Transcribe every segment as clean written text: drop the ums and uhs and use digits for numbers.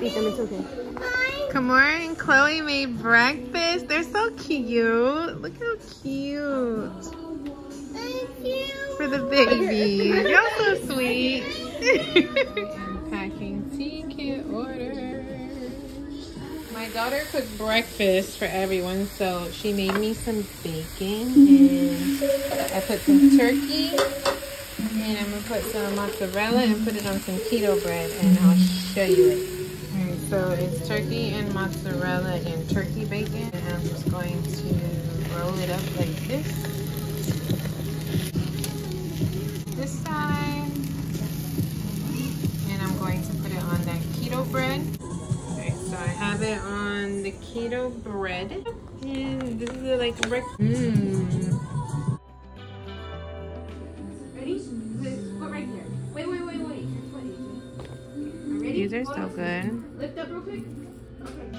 eat them. It's okay. Good morning. Chloe made breakfast. They're so cute. Look how cute. For the baby. You're so sweet. Packing ticket order. My daughter cooked breakfast for everyone, so she made me some bacon and I put some turkey and I'm gonna put some mozzarella and put it on some keto bread and I'll show you it. Alright, so it's turkey and mozzarella and turkey bacon and I'm just going to roll it up like this. This side. And I'm going to put it on that keto bread. Okay, so I have it on the keto bread. And this is like breakfast. Ready? Put right here. Wait. Ready? These are so good. Lift up real quick. Okay.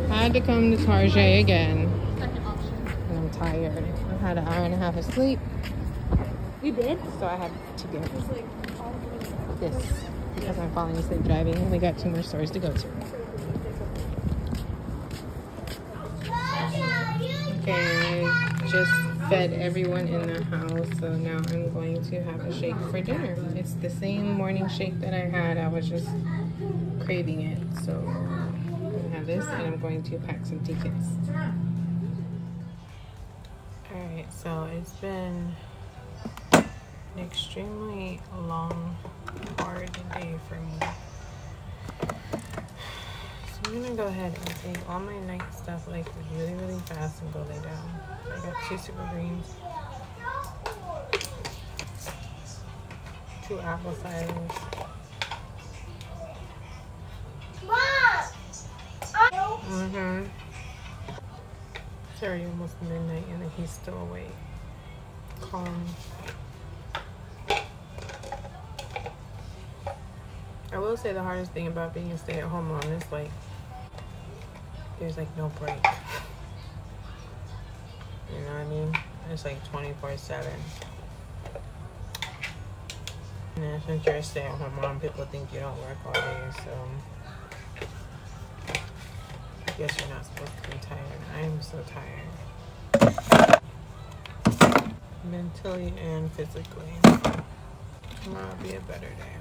I had to come to Target again. And I'm tired. I've had an hour and a half of sleep. You did? So I had to get this because I'm falling asleep driving and we got 2 more stores to go to. Okay, I just fed everyone in the house, so now I'm going to have a shake for dinner. It's the same morning shake that I had. I was just craving it, so I'm gonna have this and I'm going to pack some tickets. Alright, so it's been an extremely long, hard day for me. So I'm gonna go ahead and take all my night stuff like really fast and go lay down. I got 2 super greens, 2 apple ciders. It's already almost midnight and he's still awake. Calm. I will say the hardest thing about being a stay-at-home mom is like there's like no break. You know what I mean? It's like 24/7. And then since you're a stay-at-home mom, people think you don't work all day, so I guess you're not supposed to be tired. I am so tired. Mentally and physically. Tomorrow will be a better day.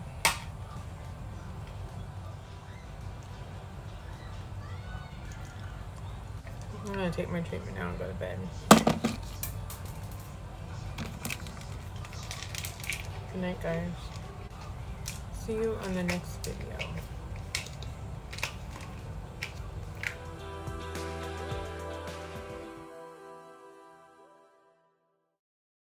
I'm gonna take my treatment now and go to bed. Good night, guys. See you on the next video.